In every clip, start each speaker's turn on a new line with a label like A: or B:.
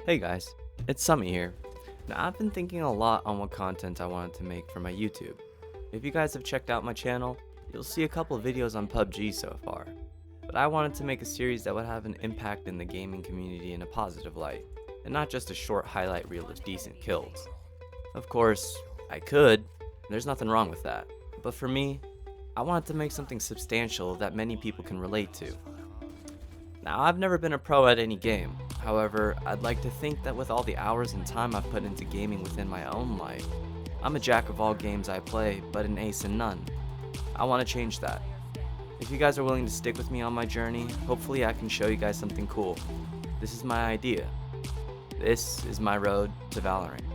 A: Hey guys, it's Summy here. Now I've been thinking a lot on what content I wanted to make for my YouTube. If you guys have checked out my channel, you'll see a couple of videos on PUBG so far. But I wanted to make a series that would have an impact in the gaming community in a positive light, and not just a short highlight reel of decent kills. Of course, I could, there's nothing wrong with that. But for me, I wanted to make something substantial that many people can relate to. Now, I've never been a pro at any game. However, I'd like to think that with all the hours and time I've put into gaming within my own life, I'm a jack of all games I play, but an ace in none. I want to change that. If you guys are willing to stick with me on my journey, hopefully I can show you guys something cool. This is my idea. This is my road to Valorant.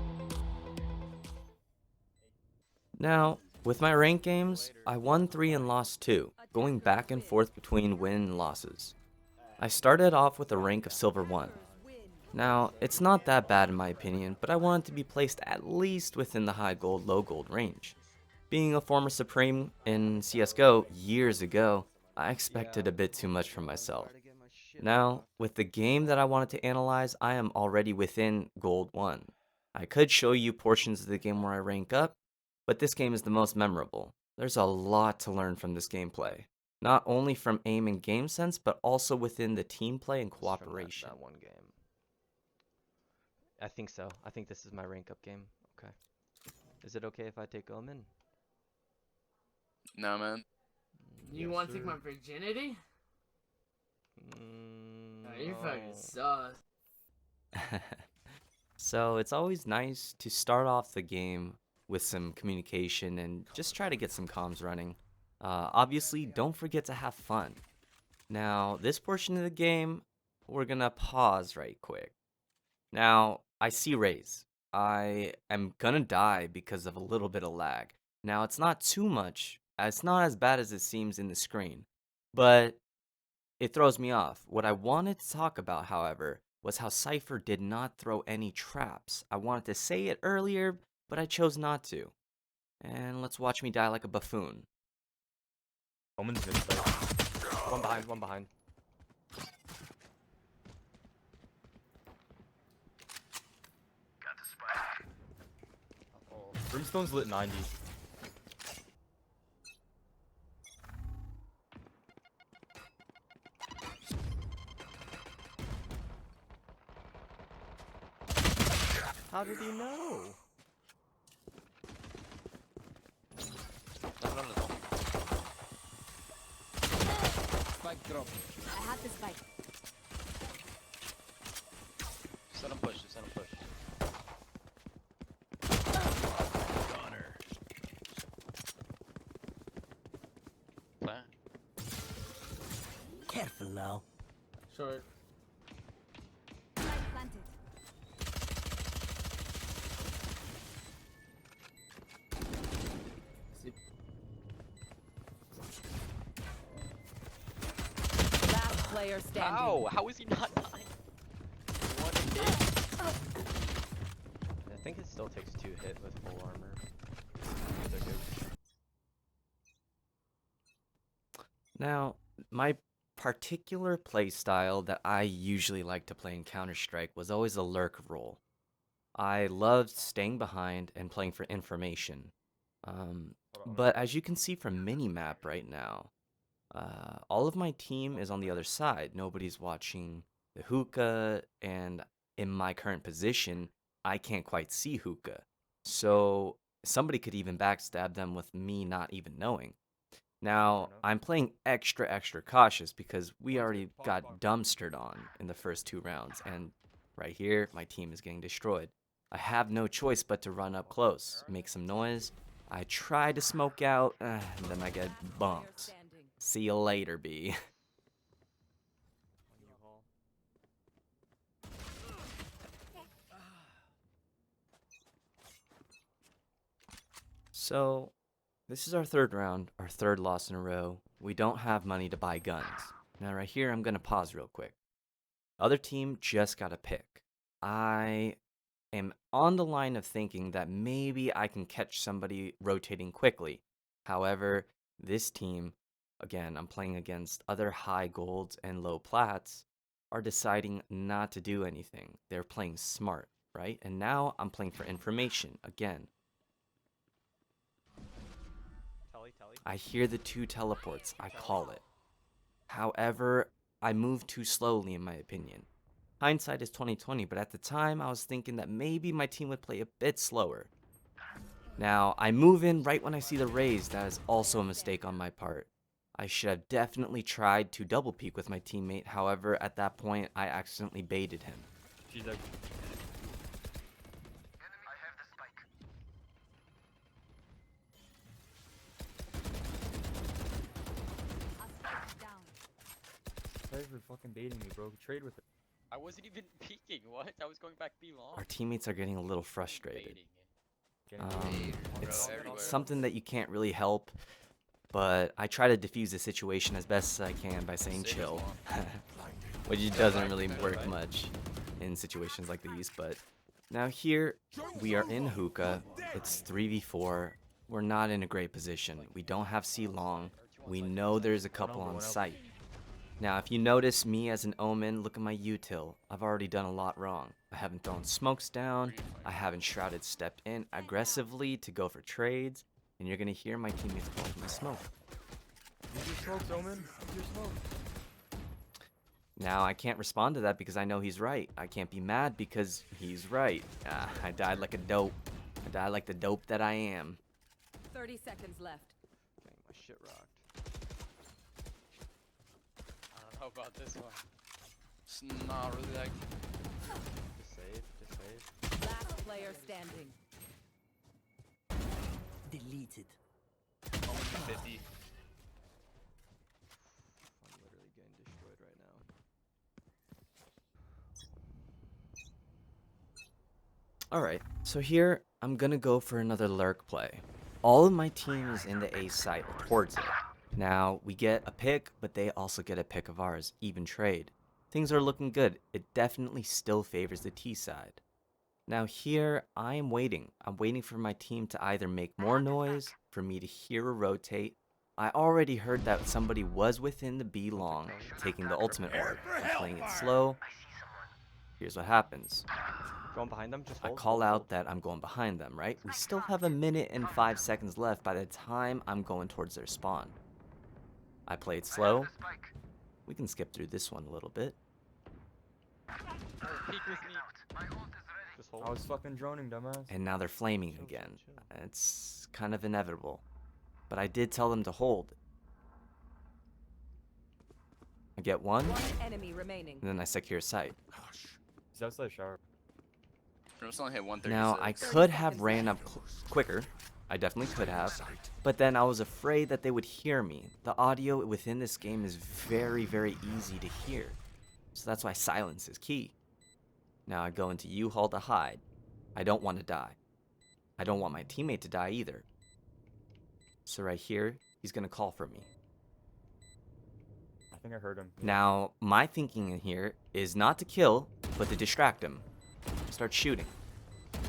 A: Now, with my rank games, I won 3 and lost 2, going back and forth between win and losses. I started off with a rank of Silver 1. Now, it's not that bad in my opinion, but I wanted to be placed at least within the high gold, low gold range. Being a former Supreme in CSGO years ago, I expected a bit too much from myself. Now, with the game that I wanted to analyze, I am already within gold 1. I could show you portions of the game where I rank up, but this game is the most memorable. There's a lot to learn from this gameplay. Not only from aim and game sense, but also within the team play and
B: It's from
A: cooperation.
B: that one game. I think so. I think this is my rank up game. Okay. Is it okay if I take Omen?
C: No, man.
D: You
B: Yes,
D: want to take
B: sir.
D: my virginity? Nah, you're fucking
B: No.
D: sus.
A: So it's always nice to start off the game with some communication and just try to get some comms running. Obviously, don't forget to have fun. Now, this portion of the game, we're gonna pause right quick. Now, I see Rays. I am gonna die because of a little bit of lag. Now, it's not too much. It's not as bad as it seems in the screen, but it throws me off. What I wanted to talk about, however, was how Cypher did not throw any traps. I wanted to say it earlier, but I chose not to. And let's watch me die like a buffoon.
B: Omen's mid play. One behind, one behind. Brimstone's lit 90. How did he know?
E: Spike drop.
F: I have the spike.
C: Just let him push, just let him push. Plant.
E: Careful now.
D: Short.
F: Spike planted.
G: Last player standing.
B: How? How is he not dying? One hit. I think it still takes 2 hit with full armor. They're good.
A: Now, my particular playstyle that I usually like to play in Counter-Strike was always a lurk role. I loved staying behind and playing for information. But as you can see from minimap right now, all of my team is on the other side. Nobody's watching the hookah, and in my current position, I can't quite see hookah. So somebody could even backstab them with me not even knowing. Now, I'm playing extra cautious because we already got dumpstered on in the first 2 rounds, and right here, my team is getting destroyed. I have no choice but to run up close, make some noise. I try to smoke out, and then I get
G: Last player
A: bumped.
G: standing.
A: See you later, B. So, this is our 3rd round, our 3rd loss in a row. We don't have money to buy guns. Now, right here, I'm gonna pause real quick. Other team just got a pick. I am on the line of thinking that maybe I can catch somebody rotating quickly. However, this team, again, I'm playing against other high golds and low plats. are deciding not to do anything. They're playing smart, right? And now I'm playing for information again.
B: Telly, telly.
A: I hear the 2 teleports. I call it. However, I move too slowly in my opinion. Hindsight is 2020, but at the time I was thinking that maybe my team would play a bit slower. Now, I move in right when I see the raise. That is also a mistake on my part. I should have definitely tried to double peek with my teammate. However, at that point, I accidentally baited him.
H: She's like,
F: A spike down.
H: sorry for fucking baiting me, bro. Trade with it.
C: I wasn't even peeking. What? I was going back B long.
A: Our teammates are getting a little frustrated.
C: Baiting.
H: Getting
A: It's
C: everywhere.
A: something that you can't really help, but I try to diffuse the situation as best as I can by saying
C: Save
A: chill,
C: as
A: which doesn't really work much in situations like these. But now here we are in hookah. It's 3v4. We're not in a great position. We don't have C long. We know there's a couple on site. Now, if you notice me as an omen, look at my util. I've already done a lot wrong. I haven't thrown smokes down. I haven't shrouded stepped in aggressively to go for trades. And you're going to hear my teammates calling me smoke.
H: Use your smokes, Omen. Use your smokes.
A: Now, I can't respond to that because I know he's right. I can't be mad because he's right. I died like a dope. I died like the dope that I am.
G: 30 seconds left.
B: Dang, my shit rocked.
C: I don't know about this one. It's not really like.
B: Just save, just save.
G: Last player standing.
E: Deleted.
C: Almost 50.
B: I'm literally getting destroyed right now.
A: Alright, so here I'm gonna go for another lurk play. All of my team is in the A site or towards it. Now, we get a pick, but they also get a pick of ours, even trade. Things are looking good. It definitely still favors the T side. Now here, I am waiting. I'm waiting for my team to either make more noise, for me to hear a rotate. I already heard that somebody was within the B long, taking the ultimate orb. I'm playing it slow. Here's what happens.
B: Going behind them, just
A: I
B: hold.
A: call
B: hold,
A: out
B: hold.
A: that I'm going behind them, right? We still have a minute and 5 seconds left by the time I'm going towards their spawn. I played slow. We can skip through this one a little bit.
C: Peek with me.
B: Just
H: I
B: hold.
H: was fucking droning, dumbass.
A: And now they're flaming
B: Chill,
A: again.
B: chill, chill.
A: It's kind of inevitable. But I did tell them to hold. I get one,
G: One enemy remaining.
A: and then I secure sight.
H: He's outside shower.
C: It's only hit 136.
A: Now, I could have ran up quicker. I definitely could have. But then I was afraid that they would hear me. The audio within this game is very, very easy to hear. So that's why silence is key. Now I go into U-Haul to hide. I don't want to die. I don't want my teammate to die either. So right here, he's going to call for me.
H: I think I heard him.
A: Now, my thinking in here is not to kill, but to distract him. Start shooting.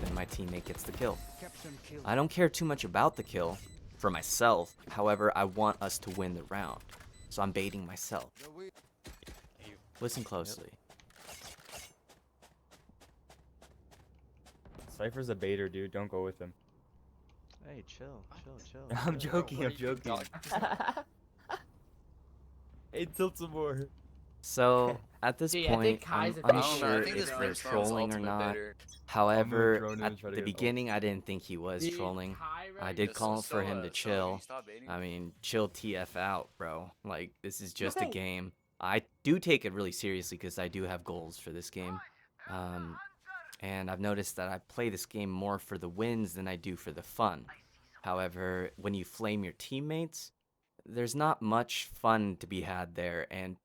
A: Then my teammate gets the kill.
E: Captain kill.
A: I don't care too much about the kill for myself. However, I want us to win the round. So I'm baiting myself. Listen closely.
H: Cypher's a baiter, dude. Don't go with him.
B: Hey, chill, chill.
H: I'm
B: chill.
H: joking, I'm
C: What are you
H: joking.
C: talking-
H: Hey, tilt some more.
A: So at this
D: Dude, I think
A: point, I'm
D: Kai's a
C: I don't know,
A: unsure
C: I think
A: if
C: this
A: they're
C: Brimstone's
A: trolling or
C: ultimate
A: not.
C: baiter.
A: However,
H: drone in
A: at
H: and try to
A: the
H: get ult.
A: beginning, I didn't think he was
D: Dude,
A: trolling.
D: Kai
A: I
D: right
A: did
C: Yeah,
A: call
C: so-
A: for him to
C: so,
A: chill.
C: you stop baiting?
A: I mean, chill TF out, bro. Like, this is just a game. I do take it really seriously because I do have goals for this game. And I've noticed that I play this game more for the wins than I do for the fun. However, when you flame your teammates, there's not much fun to be had there. And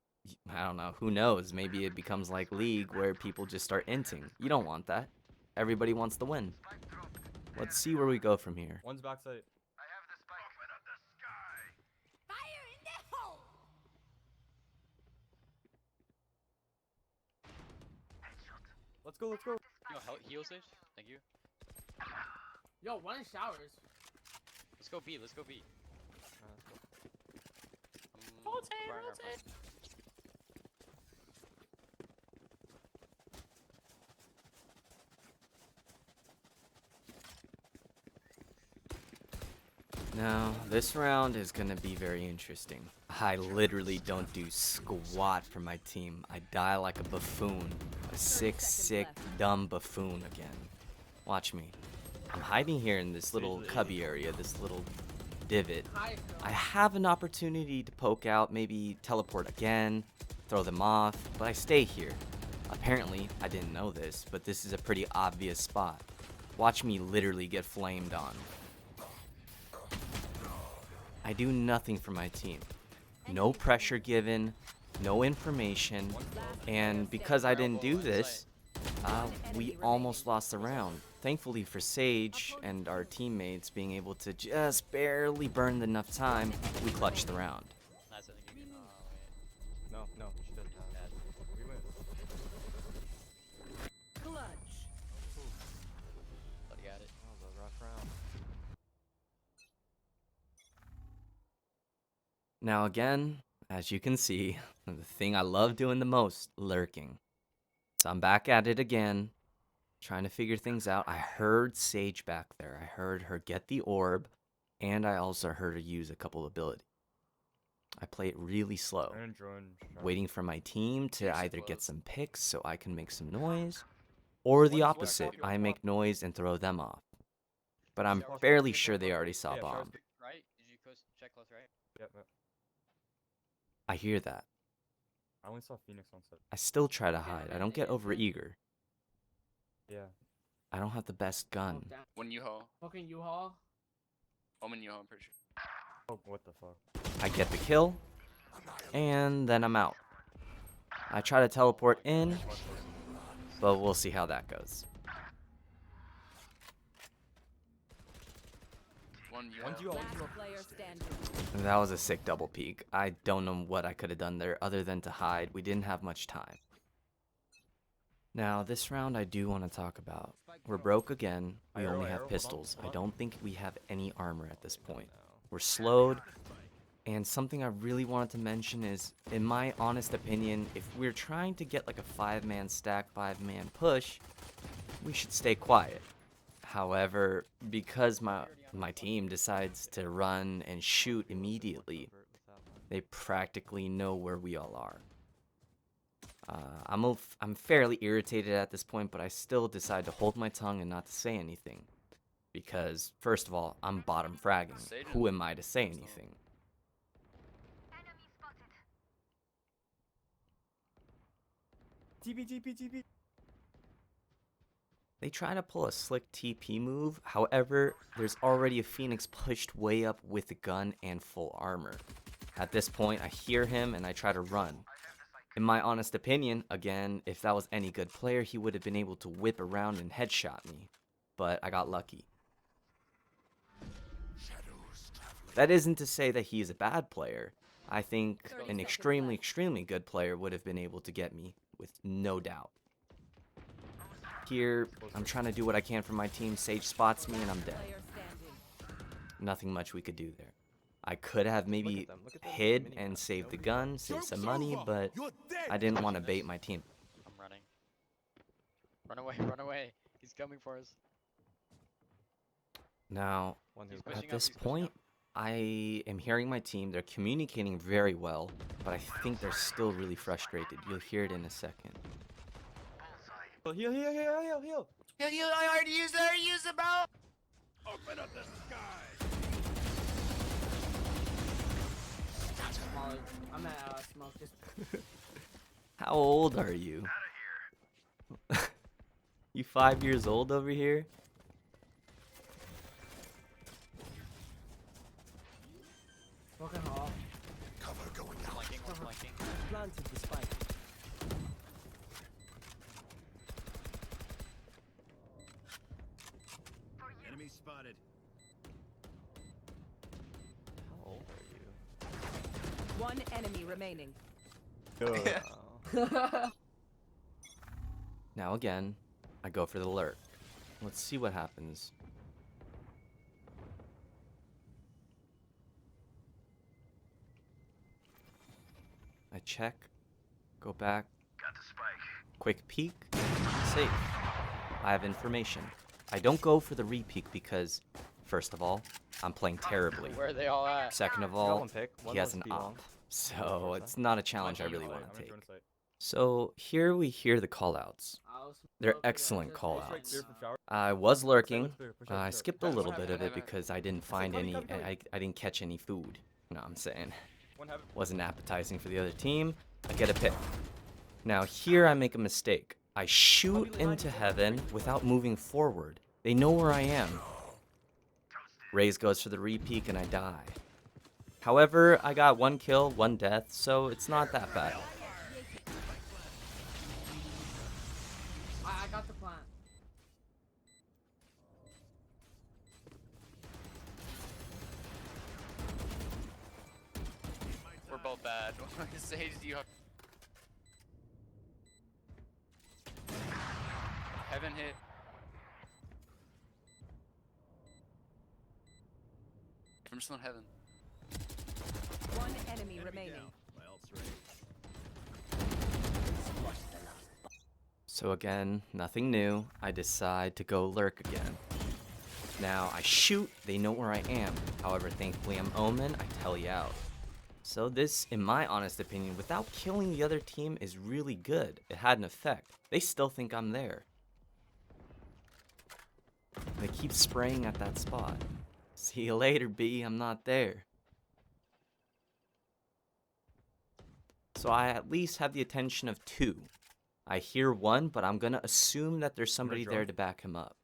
A: I don't know, who knows? Maybe it becomes like League where people just start inting. You don't want that. Everybody wants the win. Let's see where we go from here.
H: One's backside.
F: Fire in the hole!
H: Let's go, let's go.
C: Yo, heal sage? Thank you.
D: Yo, one showers.
C: Let's go B, let's go B.
B: Let's go.
C: Firing our first.
A: Now, this round is gonna be very interesting. I literally don't do squat for my team. I die like a buffoon. A sick, sick, dumb buffoon again. Watch me. I'm hiding here in this little cubby area, this little divot.
D: Hi,
A: I have an opportunity to poke out, maybe teleport again, throw them off, but I stay here. Apparently, I didn't know this, but this is a pretty obvious spot. Watch me literally get flamed on. I do nothing for my team. No pressure given, no information, and because I didn't do this, we almost lost the round. Thankfully for Sage and our teammates being able to just barely burn enough time, we clutched the round.
C: Nice, I think you can.
B: No, she doesn't have that.
H: We win.
G: Clutch.
C: But he got it.
B: That was a rough round.
A: Now again, as you can see, the thing I love doing the most, lurking. So I'm back at it again, trying to figure things out. I heard Sage back there. I heard her get the orb, and I also heard her use a couple abilities. I play it really slow,
H: I'm enjoying.
A: waiting for my team to
C: You're so
A: either get
C: close.
A: some picks so I can make some noise, or the
H: What?
A: opposite, I make noise and throw them off. But I'm
H: Showers-
A: fairly sure they already saw
H: Yeah, showers-
A: bomb.
C: Right? Did you check close right?
H: Yep, yep.
A: I hear that.
H: I only saw Phoenix on set.
A: I still try to hide. I don't get overeager.
H: Yeah.
A: I don't have the best gun.
C: One U-Haul.
D: Fucking U-Haul.
C: Omen U-Haul, I'm pretty sure.
H: Oh, what the fuck?
A: I get the kill, and then I'm out. I try to teleport in, but we'll see how that goes.
C: One U-Haul.
H: One's you all.
G: Last player standing.
A: That was a sick double peek. I don't know what I could have done there other than to hide. We didn't have much time. Now, this round I do want to talk about. We're broke again. We
H: Arrow,
A: only
H: arrow,
A: have
H: hold on,
A: pistols. I
H: hold on.
A: don't think we have any armor at this point.
B: No.
A: We're slowed. And something I really wanted to mention is, in my honest opinion, if we're trying to get like a 5-man stack, 5-man push, we should stay quiet. However, because my team decides to run and shoot immediately, they practically know where we all are. I'm fairly irritated at this point, but I still decide to hold my tongue and not to say anything. Because, first of all, I'm bottom fragging. Who am I to say anything?
H: TP.
A: They try to pull a slick TP move, however, there's already a Phoenix pushed way up with a gun and full armor. At this point, I hear him and I try to run. In my honest opinion, again, if that was any good player, he would have been able to whip around and headshot me. But I got lucky. That isn't to say that he is a bad player. I think an extremely good player would have been able to get me, with no doubt. Here, I'm trying to do what I can for my team. Sage spots me and I'm dead.
G: Player standing.
A: Nothing much we could do there. I could have maybe
B: Look at them
A: hid
B: mini
A: and
B: maps.
A: saved the
B: Nobody-
A: gun, save some money, but I didn't want to bait my team.
C: I'm running. Run away, run away. He's coming for us.
A: Now,
B: One
C: He's
B: who's
C: pushing
A: at
C: up,
A: this
C: he's pushing
A: point,
C: up.
A: I am hearing my team. They're communicating very well, but I think they're still really frustrated. You'll hear it in a second.
H: Oh, heal.
C: I already used it, bro!
D: Molly. I'm at smoke. Just
A: How old are you? You 5 years old over here?
D: fucking hall.
C: Flanking, we're flanking.
E: Planted the spike.
I: Enemy spotted.
B: How old are you?
G: One enemy remaining.
B: Oh.
A: Now again, I go for the lurk. Let's see what happens. I check, go back, quick peek, safe. I have information. I don't go for the re-peek because, first of all, I'm playing terribly.
C: Where are they all at?
A: Second of
B: You got
A: all,
B: one pick. One
A: he has
B: was
A: an
B: B long.
A: op, so it's not a challenge I really want to take.
H: Site.
A: So here we hear the callouts.
D: I'll
A: They're
D: smoke it,
A: excellent
D: just
A: callouts.
D: wait,
H: Clear from shower.
A: I was lurking.
H: Looks clear, push out,
A: I
H: push out.
A: skipped a
H: Heaven,
A: little
H: one
A: bit
H: heaven,
A: of it
H: heaven.
A: because I didn't find
H: coming,
A: any.
H: coming, coming.
A: I didn't catch any food. You know what I'm saying?
H: One heaven.
A: Wasn't appetizing for the other team. I get a pick. Now here I make a mistake. I shoot into heaven without moving forward. They know where I am. Raze goes for the repeak and I die. However, I got 1 kill, 1 death, so it's not that bad.
D: I got the plant.
C: We're both bad. Sage, do you have... Heaven hit. I'm just on heaven.
G: One enemy remaining.
I: My ult's ready.
A: So again, nothing new. I decide to go lurk again. Now I shoot, they know where I am. However, thankfully I'm Omen, I telly out. So this, in my honest opinion, without killing the other team is really good. It had an effect. They still think I'm there. They keep spraying at that spot. See you later, B, I'm not there. So I at least have the attention of 2. I hear 1, but I'm gonna assume that there's somebody there to back him up.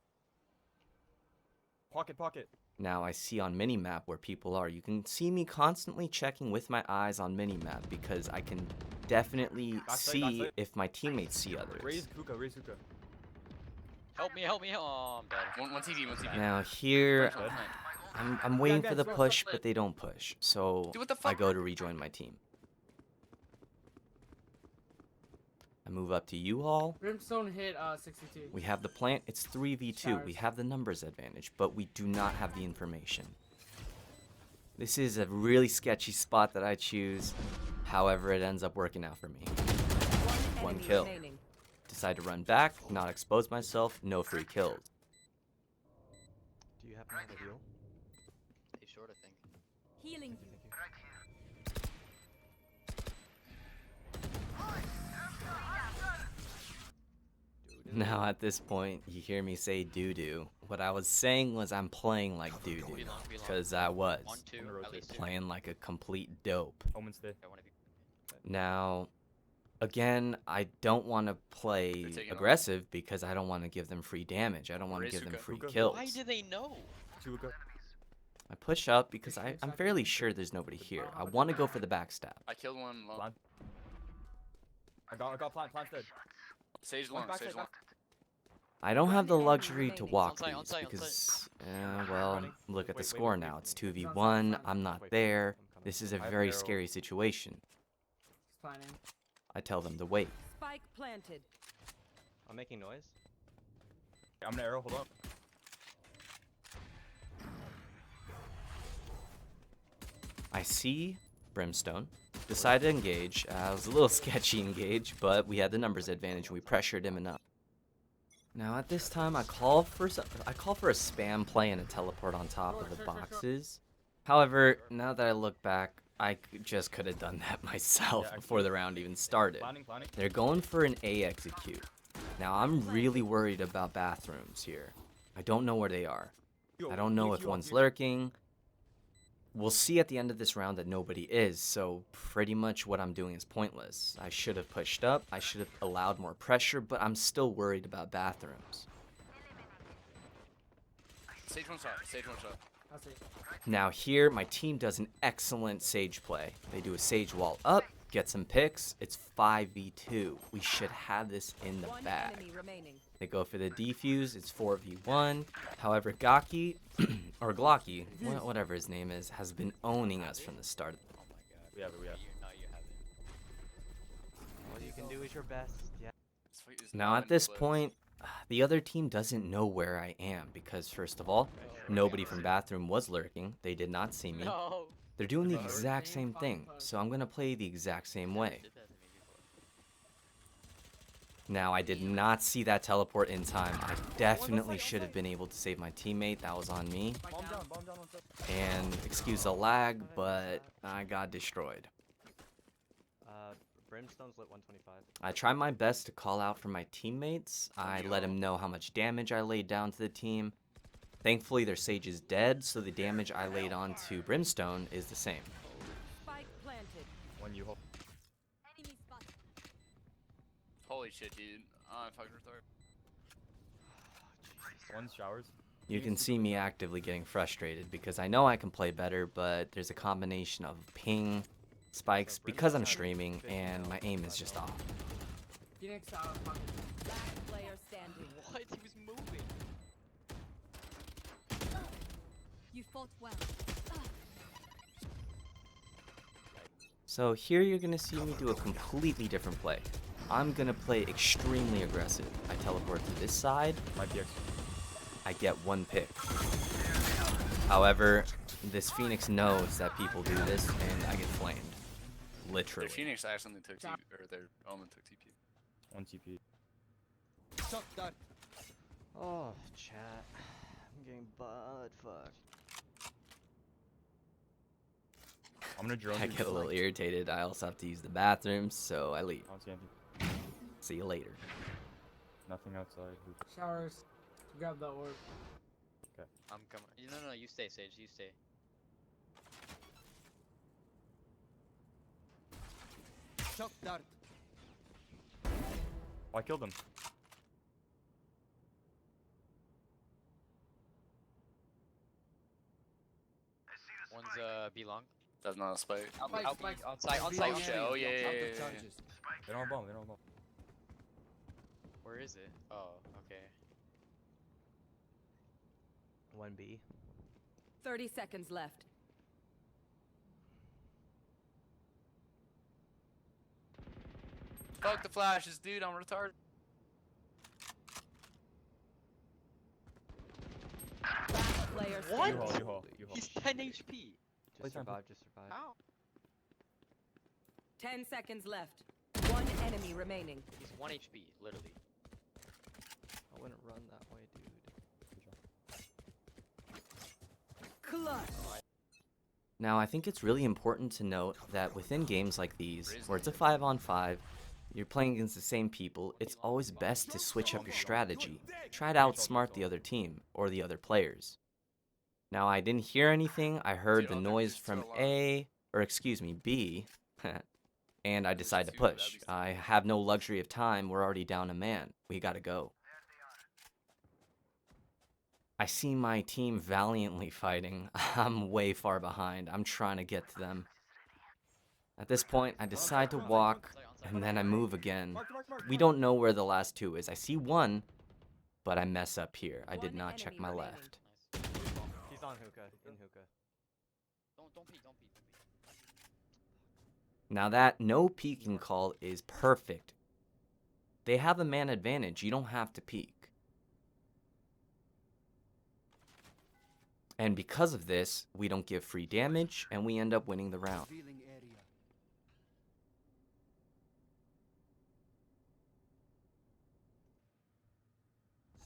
H: Pocket, pocket.
A: Now I see on minimap where people are. You can see me constantly checking with my eyes on minimap because I can definitely see
H: backside.
A: if my teammates see others.
H: Raise hookah, raise hookah.
C: Help me, help me. Oh, I'm dead. One TD, one TD.
A: Now here,
H: Good.
A: I'm waiting for
D: guys,
A: the
D: go,
A: push,
D: go,
A: but they don't push. So
C: Dude, what the
A: I
C: fuck?
A: go to rejoin my team. I move up to U-Haul.
D: Brimstone hit 62.
A: We have the plant. It's 3v2. We have the numbers advantage, but we do not have the information. This is a really sketchy spot that I choose. However, it ends up working out for me. One
G: Enemy
A: kill.
G: remaining.
A: Decide to run back, not expose myself, no free kills.
B: Do you happen to have a heal?
C: Hey, short, I think.
F: Healing you.
A: Now at this point, you hear me say doo-doo. What I was saying was I'm playing like doo-doo.
C: Be long, be long.
A: Because I was.
C: 1, 2, at least 2.
A: Playing like a complete dope.
H: Omen stay.
C: I wanna be...
A: Now, again, I don't want to play
C: They're taking off.
A: aggressive because I don't want to give them free damage. I don't want to
C: Raise
A: give them
C: hookah.
A: free
H: Hookah.
A: kills.
C: Why do they know?
H: 2 hookah.
A: I push up because I'm fairly sure there's nobody here. I want to go for the backstab.
C: I killed one long.
H: Blind. I got plant, plant's dead.
C: Sage
H: One
C: long,
H: backside,
C: sage long.
A: I don't have the
G: enemy
A: luxury to
G: remaining.
A: walk
C: On
A: these
C: site, on
A: because, well,
H: Running.
A: look at the
H: Wait,
A: score
H: wait,
A: now.
H: wait,
A: It's
H: wait.
A: 2v1. I'm not
H: Wait,
A: there.
B: I'm coming.
A: This is a
H: I have
A: very
H: arrow.
A: scary situation.
D: He's planning.
A: I tell them to wait.
G: Spike planted.
B: I'm making noise.
H: I'm gonna arrow, hold on.
A: I see Brimstone. Decided to engage. It was a little sketchy engage, but we had the numbers advantage and we pressured him enough. Now at this time, I call for a spam play and a teleport on top of the boxes. However, now that I look back, I just could have done that myself
H: Yeah,
A: before the round even started.
H: Planning, planning.
A: They're going for an A execute. Now I'm really worried about bathrooms here. I don't know where they are. I don't know if one's lurking. We'll see at the end of this round that nobody is, so pretty much what I'm doing is pointless. I should have pushed up, I should have allowed more pressure, but I'm still worried about bathrooms.
C: Sage one shot, sage one shot.
D: I'll see.
A: Now here, my team does an excellent Sage play. They do a Sage wall up, get some picks, it's 5v2. We should have this in the
G: One
A: bag.
G: enemy remaining.
A: They go for the defuse, it's 4v1. However, Gaki, or Glocky, whatever his name is, has been owning us from the start.
C: Oh my god.
H: We have it, we have it.
C: No, you haven't.
B: All you can do is your best. Yeah.
C: It's
A: Now
C: not
A: at
C: in the
A: this
C: clips.
A: point, the other team doesn't know where I am because first of all, nobody from bathroom was lurking. They did not see me.
C: No.
A: They're doing the exact same thing, so I'm gonna play the exact same way.
C: Did that to me before.
A: Now, I did not see that teleport in time. I definitely should have been able to save my teammate. That was on me.
H: Bomb down, bomb down, 1 sec.
A: And excuse the lag, but I got destroyed.
B: Brimstone's lit 125.
A: I tried my best to call out for my teammates. I let them know how much damage I laid down to the team. Thankfully, their Sage is dead, so the damage I laid onto Brimstone is the same.
G: Spike planted.
H: One you hold.
F: Enemy spotted.
C: Holy shit, dude. I'm fucking retarded.
H: One showers.
A: You can see me actively getting frustrated because I know I can play better, but there's a combination of ping, spikes, because I'm streaming, and my aim is just off.
D: Phoenix out.
G: Last player standing.
C: What? He was moving.
F: You fought well.
A: So here you're going to see me do a completely different play. I'm going to play extremely aggressive. I teleport to this side,
H: Might be X.
A: I get one pick. However, this Phoenix knows that people do this, and I get flamed. Literally.
C: Their Phoenix accidentally took TP, or their Omen took TP.
H: 1 TP.
E: Shock dart.
B: Oh, chat. I'm getting butt fucked.
H: I'm gonna drone.
A: I
H: through
A: get a little
H: this.
A: irritated. I also have to use the bathroom, so I leave.
H: I don't see anything.
A: See you later.
H: Nothing outside.
D: Showers. Grab that orb.
C: I'm coming. No, you stay, Sage. You stay.
E: Shock dart.
H: Oh, I killed him.
C: One's B long. That's not a spike.
D: Spike,
C: Out
D: spike.
C: on site, on
D: B
C: site.
D: long.
C: Shit. Oh yeah, yeah,
E: Out
C: yeah,
E: of
C: yeah.
E: charges.
H: They don't have bomb. They don't have bomb.
C: Where is it? Oh, okay.
B: 1B.
G: 30 seconds left.
C: Fuck the flashes, dude. I'm retarded.
G: Last player
C: What?
G: standing.
H: You haul.
C: He's 10 HP.
B: Just
H: time.
B: survive, just survive.
C: How?
G: 10 seconds left. One enemy remaining.
C: He's 1 HP, literally.
B: I wouldn't run that way, dude.
G: Clutch.
A: Now, I think it's really important to note that within games like these, where it's a 5-on-5, you're playing against the same people, it's always best to switch up your strategy. Try to outsmart the other team, or the other players. Now, I didn't hear anything, I heard the noise from B, and I decided to push. I have no luxury of time, we're already down a man. We gotta go. I see my team valiantly fighting. I'm way far behind. I'm trying to get to them. At this point, I decide to walk, and then I move again. We don't know where the last two is. I see one, but I mess up here. I did
G: One
A: not check
G: enemy
A: my
G: remaining.
A: left.
B: He's on hookah, in hookah.
C: Don't peek.
A: Now that no peeking call is perfect. They have a man advantage. You don't have to peek. And because of this, we don't give free damage, and we end up winning the round.
E: Revealing area.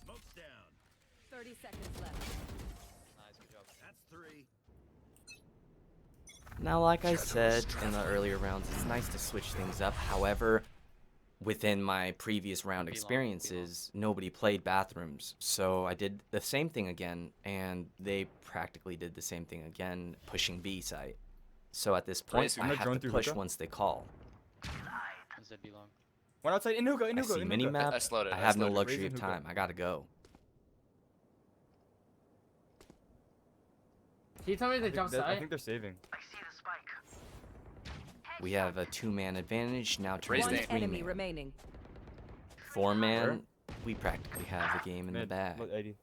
I: Smoke's down.
G: 30 seconds left.
C: Nice, good job.
I: That's 3.
A: Now, like I said in the earlier rounds, it's nice to switch things up. However, within my previous round experiences, nobody played bathrooms. So I did the same thing again, and they practically did the same thing again, pushing B site. So at this point,
H: I'm
A: I
H: gonna
A: have
H: drone
A: to
H: through
A: push
H: hookah.
A: once they call.
C: One's dead B long.
H: One outside. In hookah. In
A: I
H: hookah.
A: see
H: In hookah.
A: minimap.
C: I slowed it,
A: I
C: I
A: have no
C: slowed it.
A: luxury of
H: Raising hookah.
A: time. I gotta go.
D: Can you tell me the jump
H: I
D: side?
H: think they're saving.
A: We have a 2-man advantage now. Turns
C: Raise
G: One
A: to
C: the-
G: enemy
A: 3-man.
G: remaining.
A: 4-man. We practically have the game in the
H: Mid.
A: bag.
H: Look, 80.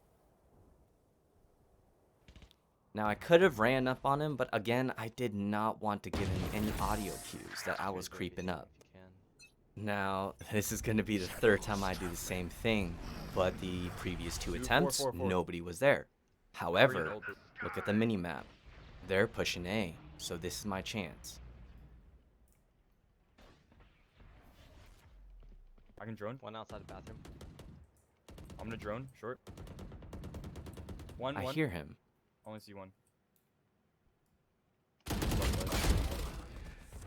A: Now, I could have ran up on him, but again, I did not want to give him any audio cues that I was creeping up.
B: If you can.
A: Now, this is going to be the third time I do the same thing, but the previous 2
H: 4,
A: attempts,
H: 4, 4.
A: nobody was there. However, look at the minimap. They're pushing A, so this is my chance.
H: I can drone.
B: One outside the bathroom.
H: I'm gonna drone. Short. One.
A: I hear him.
H: Only see one.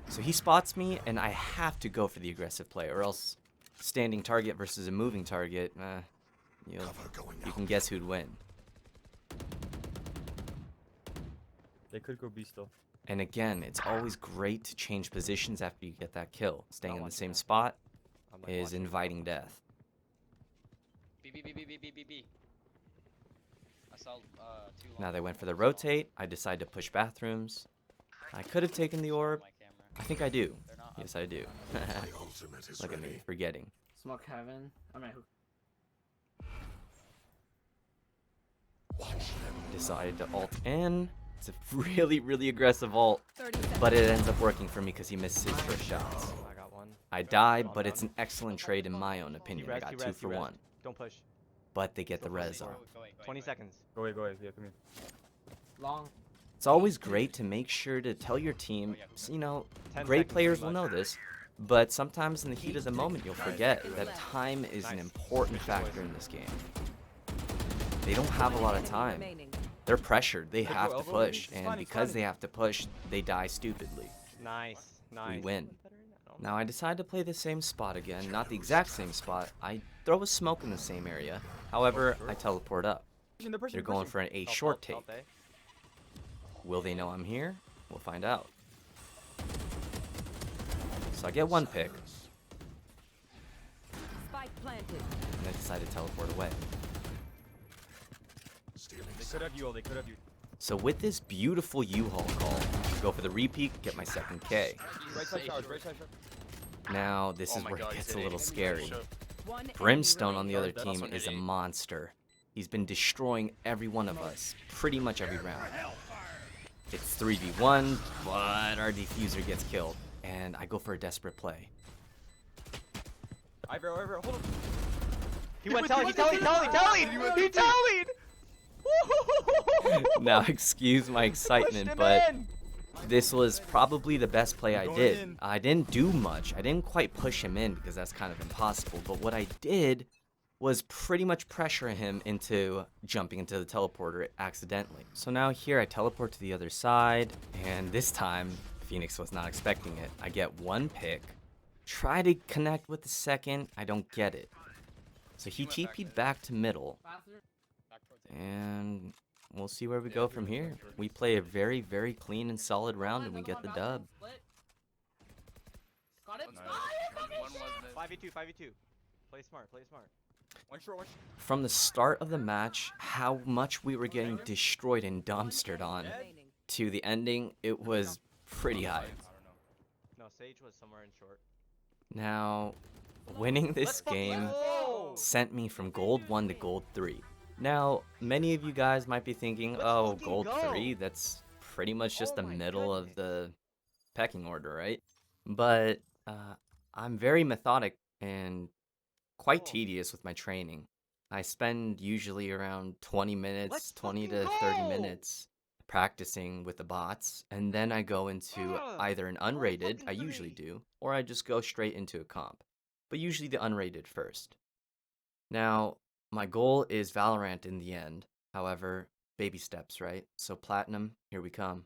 A: So he spots me, and I have to go for the aggressive play, or else standing target versus a moving target, you can guess who'd win.
H: They could go B still.
A: And again, it's always great to change positions after you get that kill. Staying in the
B: watching
A: same
B: that.
A: spot
B: I'm like
A: is
B: watching.
A: inviting death.
C: B, B, B, B, B, B, B, B. I saw, 2 long.
A: Now they went for the rotate. I decided to push bathrooms. I could have taken the orb.
C: My camera.
A: I think I do.
C: They're not
A: Yes,
C: up.
A: I do. Look at me, forgetting.
D: Smoke heaven. I mean,
A: Decided to ult in. It's a really, really aggressive ult,
G: 30 seconds.
A: but it ends up working for me because he missed his first shots.
B: I got one.
A: I died, but it's an excellent trade in my own opinion. I
B: He
A: got
B: res,
A: 2
B: he
A: for
B: res.
A: 1,
B: Don't push.
A: but they get the
B: Go
A: res
B: for
A: on.
B: it. 20 seconds.
H: Go away. Go away. Yeah, come here.
D: long.
A: It's always great to make sure to tell your team, you know,
B: 10
A: great
B: seconds
A: players
B: too
A: will
B: much.
A: know this, but sometimes in the heat of the moment you'll forget
G: seconds
A: that
G: left.
A: time is an
B: Nice.
A: important
B: Push your boys.
A: factor in this game. They don't have a lot of
G: Enemy
A: time.
G: remaining.
A: They're pressured. They
H: Elbow,
A: have to
H: elbow,
A: push,
H: he's
A: and
H: fine, he's
A: because
H: fine.
A: they have to push, they die stupidly.
B: Nice. Nice.
A: win.
B: Better than that, I don't
A: Now I decided to play the same spot again, not the exact same spot. I throw a smoke in the same area. However, I teleport up. They're going for an A
B: know.
A: short
B: Help,
A: take.
B: help,
A: Will they know I'm here? We'll find out. So I get 1 pick,
G: Spike planted.
A: and I decide to teleport away.
H: They could have you all. They could have you.
A: So with this beautiful U-Haul call, go for the repeat, get my 2nd K.
H: Right side showers. Right side showers.
A: Now this
I: Oh
A: is
I: my
A: where
I: God,
A: it
I: he's
A: gets a
I: hitting.
A: little scary.
G: One enemy
A: Brimstone on the
G: remaining.
A: other
H: That's
A: team
I: what
A: is a
I: hitting.
A: monster. He's been destroying every one of us, pretty much every round. It's 3v1, but our diffuser gets killed, and I go for a desperate play.
H: Ivor, hold on.
B: He went telly. He telly. He tellied.
A: Now excuse my excitement, but this was probably the best play I
H: Going
A: did.
H: in.
A: I didn't do much. I didn't quite push him in because that's kind of impossible, but what I did was pretty much pressure him into jumping into the teleporter accidentally. So now here I teleport to the other side, and this time Phoenix was not expecting it. I get 1 pick, try to connect with the 2nd, I don't get it. So he TP'd back to middle,
D: Bathroom.
C: Back towards it.
A: and we'll see where we go from here. We play a very, very clean and solid round, and we get the dub.
D: Got it.
H: Nice.
C: One was mid.
B: 5v2. 5v2. Play smart. Play smart.
H: One short. One.
A: From the start of the match, how much we were getting destroyed and dumpstered on,
G: Remaining.
A: to the ending, it was pretty high.
H: I don't know.
B: No, Sage was somewhere in short.
A: Now, winning this game sent me from gold 1 to gold 3. Now, many of you guys might be thinking,
B: Let's
A: oh,
B: fucking
A: gold
B: go.
A: 3, that's pretty much just
B: Oh
A: the
B: my
A: middle of
B: goodness.
A: the pecking order, right? But I'm very methodic and quite
B: Oh.
A: tedious with my training. I spend usually around 20 minutes,
B: Let's
A: 20
B: fucking
A: to 30
B: go.
A: minutes practicing with the bots, and then I go into
B: Ugh,
A: either an
B: only
A: unrated,
B: fucking
A: I usually
B: 3.
A: do, or I just go straight into a comp, but usually the unrated first. Now, my goal is Valorant in the end, however, baby steps, right? So Platinum, here we come.